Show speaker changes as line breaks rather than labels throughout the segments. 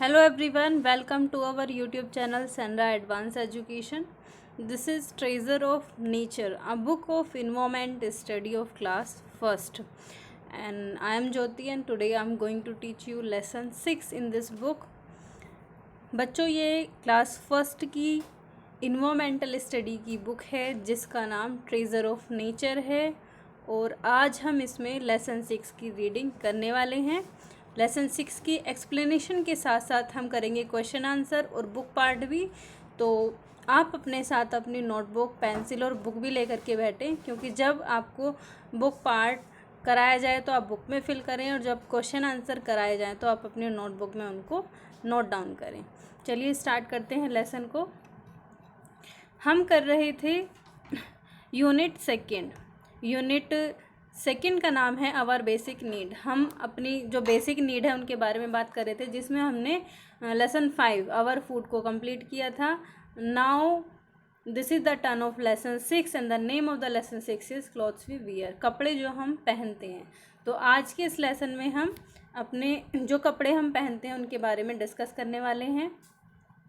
Hello everyone, welcome to our YouTube channel Sandra Advanced Education. This is Treasure of Nature, a book of environment study of class first. And I am Jyoti and today I am going to teach you lesson 6 in this book. बच्चों ये class first की environmental study की book है जिसका नाम treasure of nature है और आज हम इसमें लेसन 6 की रीडिंग करने वाले हैं। लेसन 6 की एक्सप्लेनेशन के साथ साथ हम करेंगे क्वेश्चन आंसर और बुक पार्ट भी। तो आप अपने साथ अपनी नोटबुक, पेंसिल और बुक भी लेकर के बैठें, क्योंकि जब आपको बुक पार्ट कराया जाए तो आप बुक में फिल करें और जब क्वेश्चन आंसर कराए जाएँ तो आप अपनी नोटबुक में उनको नोट डाउन करें। चलिए स्टार्ट करते हैं लेसन को। हम कर रहे थे यूनिट सेकंड का नाम है आवर बेसिक नीड। हम अपनी जो बेसिक नीड है उनके बारे में बात कर रहे थे, जिसमें हमने लेसन 5 आवर फूड को कंप्लीट किया था। Now this is the turn of lesson 6 and the name of the lesson 6 is clothes we wear, कपड़े जो हम पहनते हैं। तो आज के इस लेसन में हम अपने जो कपड़े हम पहनते हैं उनके बारे में डिस्कस करने वाले हैं।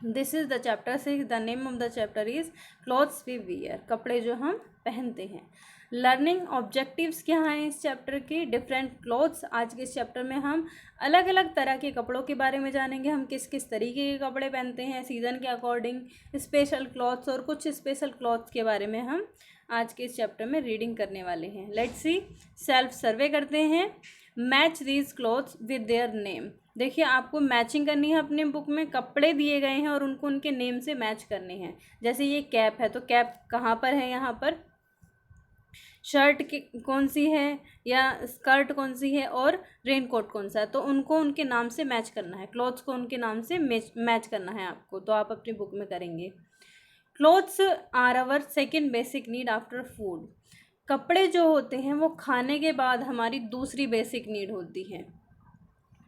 This is the chapter 6, the name of the chapter is clothes we wear, कपड़े जो हम पहनते हैं। लर्निंग ऑब्जेक्टिव्स क्या हैं इस चैप्टर के? Different clothes. आज के इस चैप्टर में हम अलग अलग तरह के कपड़ों के बारे में जानेंगे, हम किस किस तरीके के कपड़े पहनते हैं सीज़न के अकॉर्डिंग, स्पेशल क्लॉथ्स और कुछ स्पेशल क्लॉथ्स के बारे में हम आज के इस चैप्टर में रीडिंग करने वाले हैं। लेट्स सी, सेल्फ सर्वे करते हैं। Match these clothes with their name. देखिए, आपको मैचिंग करनी है अपने बुक में, कपड़े दिए गए हैं और उनको उनके नेम से मैच करने हैं। जैसे ये कैप है तो कैप कहाँ पर है, यहाँ पर। शर्ट कौन सी है या स्कर्ट कौन सी है और रेनकोट कौन सा है, तो उनको उनके नाम से मैच करना है। क्लॉथ्स को उनके नाम से मैच करना है आपको, तो आप अपनी बुक में करेंगे। Clothes are our second basic need after food. कपड़े जो होते हैं वो खाने के बाद हमारी दूसरी बेसिक नीड होती है।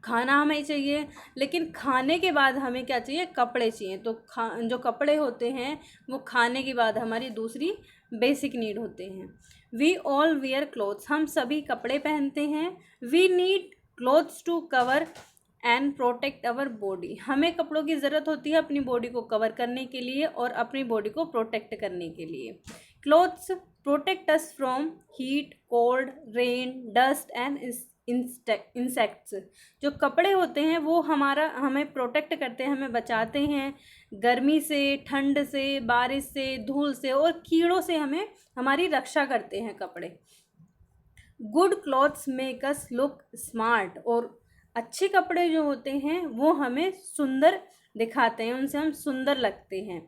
खाना हमें चाहिए, लेकिन खाने के बाद हमें क्या चाहिए? कपड़े चाहिए। तो जो कपड़े होते हैं वो खाने के बाद हमारी दूसरी बेसिक नीड होते हैं। वी ऑल वेयर क्लोथ्स, हम सभी कपड़े पहनते हैं। We need clothes to cover and protect our body, हमें कपड़ों की ज़रूरत होती है अपनी बॉडी को कवर करने के लिए और अपनी बॉडी को प्रोटेक्ट करने के लिए। Clothes protect us from heat, cold, rain, dust and insects. जो कपड़े होते हैं वो हमें प्रोटेक्ट करते हैं, हमें बचाते हैं गर्मी से, ठंड से, बारिश से, धूल से और कीड़ों से हमें हमारी रक्षा करते हैं कपड़े। Good clothes make us look smart, और अच्छे कपड़े जो होते हैं वो हमें सुंदर दिखाते हैं, उनसे हम सुंदर लगते हैं।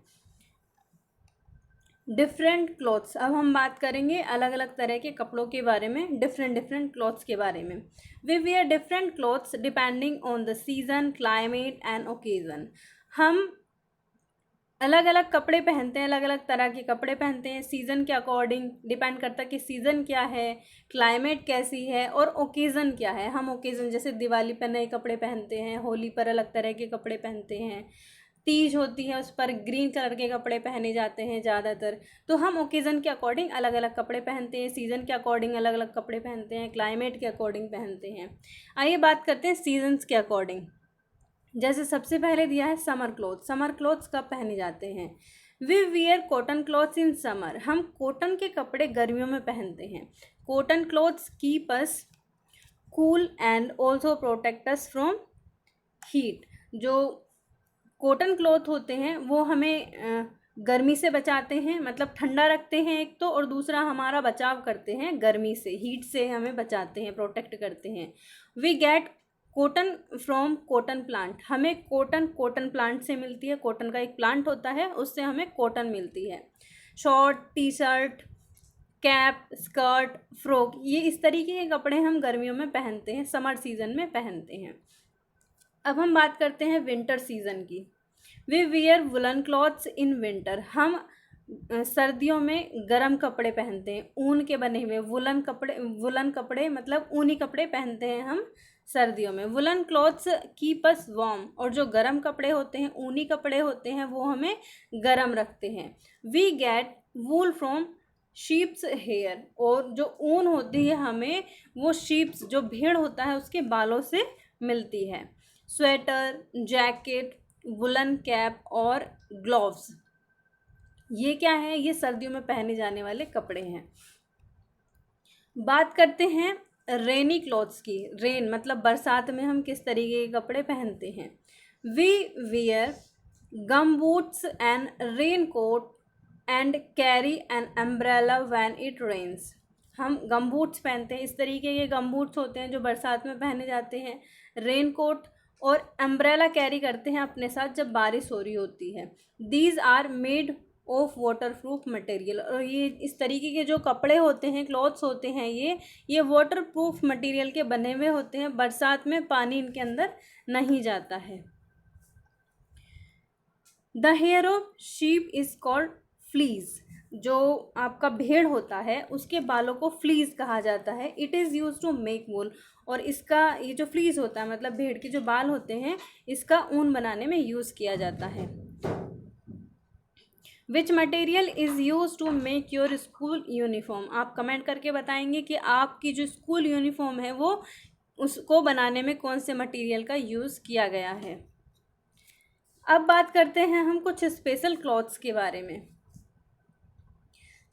डिफरेंट क्लॉथ्स, अब हम बात करेंगे अलग अलग तरह के कपड़ों के बारे में, डिफरेंट क्लॉथ्स के बारे में। We wear different clothes depending on the season, climate and occasion. हम अलग अलग कपड़े पहनते हैं, अलग अलग तरह के कपड़े पहनते हैं सीज़न के अकॉर्डिंग। डिपेंड करता है कि सीज़न क्या है, क्लाइमेट कैसी है और ओकेज़न क्या है। हम ओकेज़न जैसे दिवाली पर नए कपड़े पहनते हैं, होली पर अलग तरह के कपड़े पहनते हैं, तीज होती है उस पर ग्रीन कलर के कपड़े पहने जाते हैं ज़्यादातर। तो हम ओकेज़न के अकॉर्डिंग अलग अलग कपड़े पहनते हैं, सीज़न के अकॉर्डिंग अलग अलग कपड़े पहनते हैं, क्लाइमेट के अकॉर्डिंग पहनते हैं। आइए बात करते हैं सीजन्स के अकॉर्डिंग। जैसे सबसे पहले दिया है समर क्लॉथ्स। समर क्लॉथ्स कब पहने जाते हैं? We wear cotton clothes in summer, हम कॉटन के कपड़े गर्मियों में पहनते हैं। Cotton clothes keep us cool and also protect us from heat. जो कॉटन क्लॉथ होते हैं वो हमें गर्मी से बचाते हैं, मतलब ठंडा रखते हैं एक तो, और दूसरा हमारा बचाव करते हैं गर्मी से, हीट से हमें बचाते हैं, प्रोटेक्ट करते हैं। We get cotton from cotton plant, हमें कॉटन प्लांट से मिलती है। कॉटन का एक प्लांट होता है, उससे हमें कॉटन मिलती है। Short, T shirt, cap, skirt, frock, ये इस तरीके के कपड़े हम गर्मियों में पहनते हैं, समर सीज़न में पहनते हैं। अब हम बात करते हैं विंटर सीज़न की। We wear woollen clothes in winter, हम सर्दियों में गर्म कपड़े पहनते हैं, ऊन के बने हुए वुलन कपड़े मतलब ऊनी कपड़े पहनते हैं हम सर्दियों में। Woollen clothes keep us warm, और जो गर्म कपड़े होते हैं, ऊनी कपड़े होते हैं, वो हमें गर्म रखते हैं। We get wool from sheeps hair, और जो ऊन होती है हमें वो शीप्स, जो भेड़ होता है उसके बालों से मिलती है। स्वेटर, जैकेट, वुलन कैप और ग्लोव्स। ये क्या है? ये सर्दियों में पहने जाने वाले कपड़े हैं। बात करते हैं रेनी क्लॉथ्स की। रेन मतलब बरसात में हम किस तरीके के कपड़े पहनते हैं। We wear gum boots and rain coat and carry an umbrella when it rains. हम गम बूट्स पहनते हैं, इस तरीके के गम बूट्स होते हैं जो बरसात में पहने जाते हैं। रेन कोट और अम्ब्रेला कैरी करते हैं अपने साथ जब बारिश हो रही होती है। These are made of water proof material. और ये इस तरीके के जो कपड़े होते हैं, क्लॉथ्स होते हैं, ये वाटर प्रूफ मटेरियल के बने हुए होते हैं। बरसात में पानी इनके अंदर नहीं जाता है। The hair of sheep is called fleece. जो आपका भेड़ होता है उसके बालों को फ्लीज कहा जाता है। It is use to make wool. और इसका ये जो फ्लीज होता है मतलब भेड़ के जो बाल होते हैं, इसका ऊन बनाने में यूज़ किया जाता है। Which material is use to make your school uniform. आप कमेंट करके बताएंगे कि आपकी जो स्कूल यूनिफॉर्म है वो उसको बनाने में कौन से मटेरियल का यूज़ किया गया है। अब बात करते हैं हम कुछ स्पेशल क्लॉथ्स के बारे में।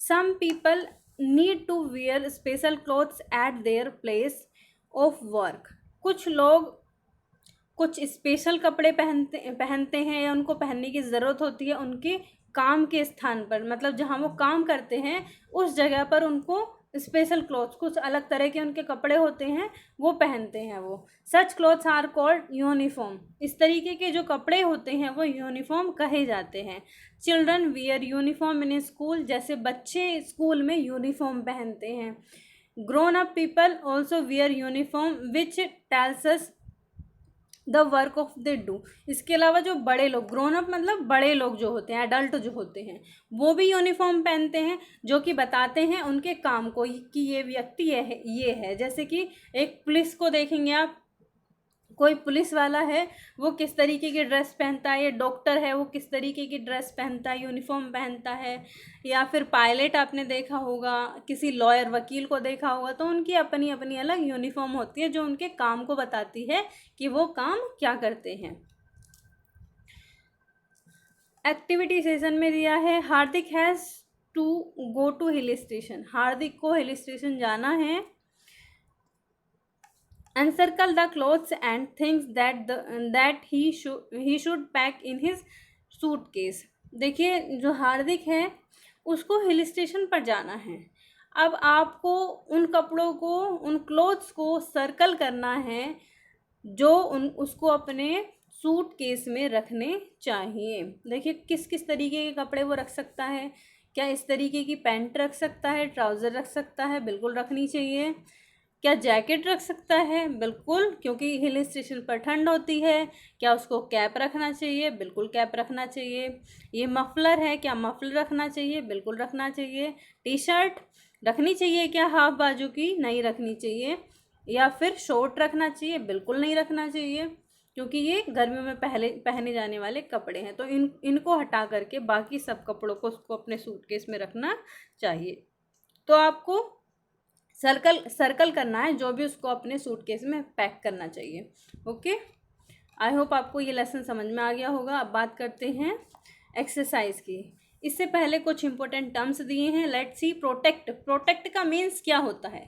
Some people need to wear special clothes at their place of work. कुछ लोग कुछ स्पेशल कपड़े पहनते हैं या उनको पहनने की ज़रूरत होती है उनके काम के स्थान पर, मतलब जहाँ वो काम करते हैं उस जगह पर उनको स्पेशल क्लॉथ्स, कुछ अलग तरह के उनके कपड़े होते हैं वो पहनते हैं वो। सच क्लॉथ्स आर कॉल्ड यूनिफॉर्म। इस तरीके के जो कपड़े होते हैं वो यूनिफॉर्म कहे जाते हैं। Children wear uniform in school. जैसे बच्चे स्कूल में यूनिफॉर्म पहनते हैं। Grown up people also wear uniform which tells us the work of they do. इसके अलावा जो बड़े लोग, ग्रोन अप मतलब बड़े लोग जो होते हैं, एडल्ट जो होते हैं, वो भी यूनिफॉर्म पहनते हैं जो कि बताते हैं उनके काम को कि ये व्यक्ति ये है। जैसे कि एक पुलिस को देखेंगे आप, कोई पुलिस वाला है वो किस तरीके की ड्रेस पहनता है, ये डॉक्टर है वो किस तरीके की ड्रेस पहनता है, यूनिफॉर्म पहनता है। या फिर पायलट आपने देखा होगा, किसी लॉयर वकील को देखा होगा, तो उनकी अपनी अपनी अलग यूनिफॉर्म होती है जो उनके काम को बताती है कि वो काम क्या करते हैं। एक्टिविटी सेशन में दिया है Hardik has to go to hill station. Hardik को हिल स्टेशन जाना है। Encircle the clothes and things that he should pack in his suitcase। देखिए जो हार्दिक है उसको हिल स्टेशन पर जाना है। अब आपको उन कपड़ों को, उन क्लोथ्स को सर्कल करना है जो उसको अपने सूटकेस में रखने चाहिए। देखिए किस किस तरीके के कपड़े वो रख सकता है। क्या इस तरीके की पैंट रख सकता है, ट्राउज़र रख सकता है, बिल्कुल रखनी चाहिए। क्या जैकेट रख सकता है? बिल्कुल, क्योंकि हिल स्टेशन पर ठंड होती है। क्या उसको कैप रखना चाहिए? बिल्कुल कैप रखना चाहिए। ये मफलर है, क्या मफलर रखना चाहिए? बिल्कुल रखना चाहिए। टी शर्ट रखनी चाहिए क्या हाफ बाजू की? नहीं रखनी चाहिए। या फिर शॉर्ट रखना चाहिए? बिल्कुल नहीं रखना चाहिए, क्योंकि ये गर्मियों में पहने जाने वाले कपड़े हैं। तो इनको हटा करके बाकी सब कपड़ों को उसको अपने सूटकेस में रखना चाहिए। तो आपको सर्कल करना है जो भी उसको अपने सूटकेस में पैक करना चाहिए। ओके, आई होप आपको ये लेसन समझ में आ गया होगा। अब बात करते हैं एक्सरसाइज की। इससे पहले कुछ इंपॉर्टेंट टर्म्स दिए हैं। Let's see. प्रोटेक्ट। प्रोटेक्ट का मीन्स क्या होता है?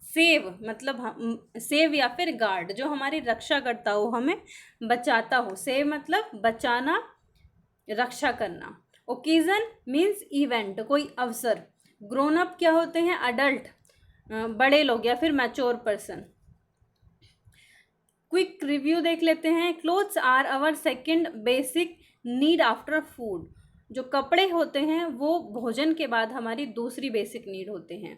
सेव, मतलब सेव या फिर गार्ड, जो हमारी रक्षा करता हो, हमें बचाता हो। सेव मतलब बचाना, रक्षा करना। ओकेजन मीन्स इवेंट, कोई अवसर। ग्रोन अप क्या होते हैं? अडल्ट, बड़े लोग या फिर मैच्योर पर्सन। क्विक रिव्यू देख लेते हैं। Clothes are our second basic need after food. जो कपड़े होते हैं वो भोजन के बाद हमारी दूसरी बेसिक नीड होते हैं।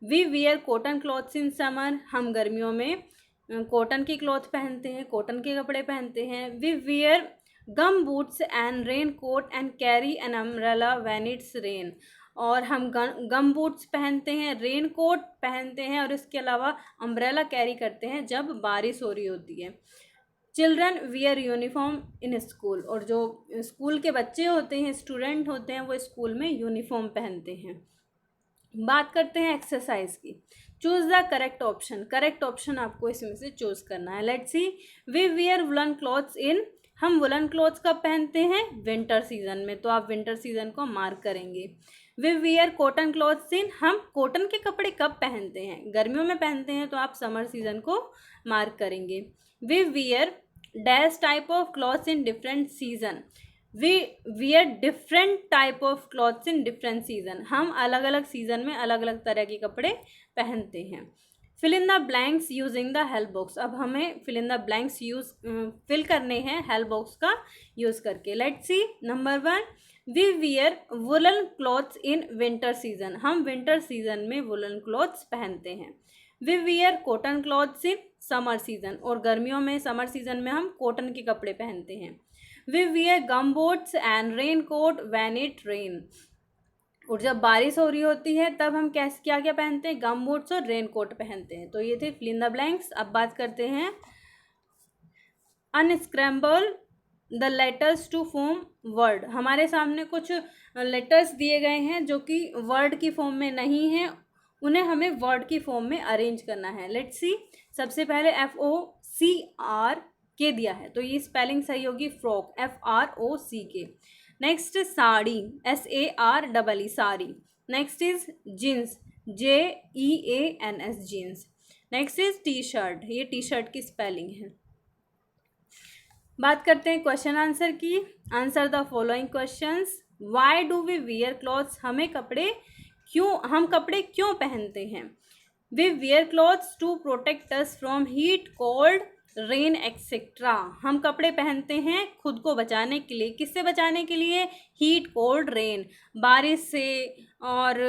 We wear cotton clothes in summer. हम गर्मियों में कॉटन की क्लॉथ पहनते हैं, कॉटन के कपड़े पहनते हैं। We wear gum boots and rain coat and carry an umbrella when it's rain. और हम गम बूट्स पहनते हैं, रेन कोट पहनते हैं और इसके अलावा अम्ब्रेला कैरी करते हैं जब बारिश हो रही होती है। Children wear uniform in school. और जो स्कूल के बच्चे होते हैं, स्टूडेंट होते हैं, वो स्कूल में यूनिफॉर्म पहनते हैं। बात करते हैं एक्सरसाइज की। Choose the correct option, correct option आपको इसमें से चूज करना है। Let's see, we wear woollen clothes in, हम वुलन क्लॉथ्स कब पहनते हैं? विंटर सीजन में, तो आप विंटर सीजन को मार्क करेंगे। We wear cotton clothes in, हम कॉटन के कपड़े कब पहनते हैं? गर्मियों में पहनते हैं, तो आप समर सीजन को मार्क करेंगे। We wear dash type of clothes in different season, we wear different type of clothes in different season, हम अलग अलग सीजन में अलग अलग तरह के कपड़े पहनते हैं। Fill in the blanks using the help box, अब हमें fill in the blanks fill करने हैं हेल्प बॉक्स का यूज़ करके। Let's see, number 1, we wear woollen clothes in winter season, हम विंटर सीजन में वुलन क्लॉथ्स पहनते हैं। We wear cotton clothes in summer season, और गर्मियों में समर सीजन में हम कॉटन के कपड़े पहनते हैं। We wear gum boots and rain coat when it rain, और जब बारिश हो रही होती है तब हम क्या क्या पहनते हैं? गम बूट्स और रेन कोट पहनते हैं। तो ये थे फिल इन द ब्लैंक्स। अब बात करते हैं unscramble the letters to form word, हमारे सामने कुछ लेटर्स दिए गए हैं जो कि वर्ड की फॉर्म में नहीं है, उन्हें हमें वर्ड की फॉर्म में अरेंज करना है। लेट्स सी, सबसे पहले FOCRK दिया है, तो ये स्पेलिंग सही होगी frock, FROCK। Next sari, SAREE sari. Next is jeans, JEANS jeans. Next is T shirt, ये टी शर्ट की स्पेलिंग है। बात करते हैं क्वेश्चन आंसर की। Answer the following questions. Why do we wear clothes, हम कपड़े क्यों पहनते हैं? We wear clothes to protect us from heat, cold, rain etcetera, हम कपड़े पहनते हैं खुद को बचाने के लिए। किससे बचाने के लिए? हीट, कोल्ड, रेन, बारिश से और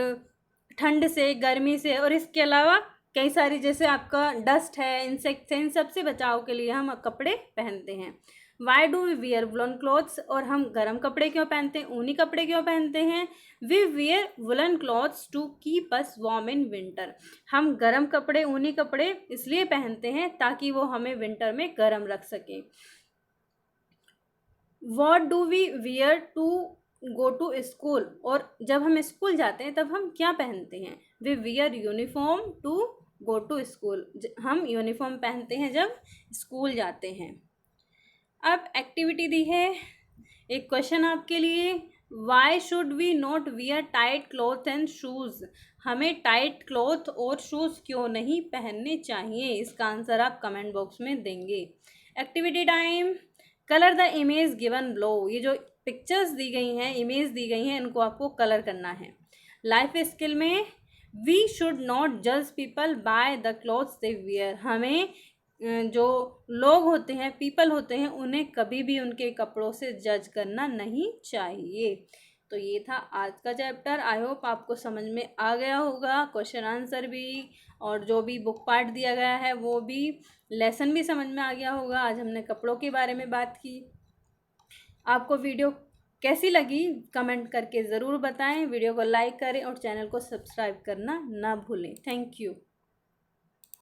ठंड से, गर्मी से, और इसके अलावा कई सारी, जैसे आपका डस्ट है, इंसेक्ट्स हैं, इन सब से बचाव के लिए हम कपड़े पहनते हैं। Why do we wear woollen clothes, और हम गर्म कपड़े क्यों पहनते हैं, ऊनी कपड़े क्यों पहनते हैं? We wear woollen clothes to keep us warm in winter, हम गर्म कपड़े, ऊनी कपड़े इसलिए पहनते हैं ताकि वो हमें विंटर में गर्म रख सकें। What do we wear to go to school, और जब हम स्कूल जाते हैं तब हम क्या पहनते हैं? We wear uniform to go to school, हम यूनिफॉर्म पहनते हैं जब स्कूल जाते हैं। अब एक्टिविटी दी है, एक क्वेश्चन आपके लिए। Why should we not wear tight cloth and shoes, हमें टाइट क्लॉथ और शूज़ क्यों नहीं पहनने चाहिए? इसका आंसर आप कमेंट बॉक्स में देंगे। Activity time, colour the image given below, ये जो पिक्चर्स दी गई हैं, इमेज दी गई हैं, इनको आपको कलर करना है। लाइफ स्किल में, वी शुड नॉट जज people by the clothes they wear, हमें जो लोग होते हैं, पीपल होते हैं, उन्हें कभी भी उनके कपड़ों से जज करना नहीं चाहिए। तो ये था आज का चैप्टर। आई होप आपको समझ में आ गया होगा, क्वेश्चन आंसर भी और जो भी बुक पार्ट दिया गया है वो भी, लेसन भी समझ में आ गया होगा। आज हमने कपड़ों के बारे में बात की। आपको वीडियो कैसी लगी कमेंट करके ज़रूर बताएं, वीडियो को लाइक करें और चैनल को सब्सक्राइब करना ना भूलें। Thank you.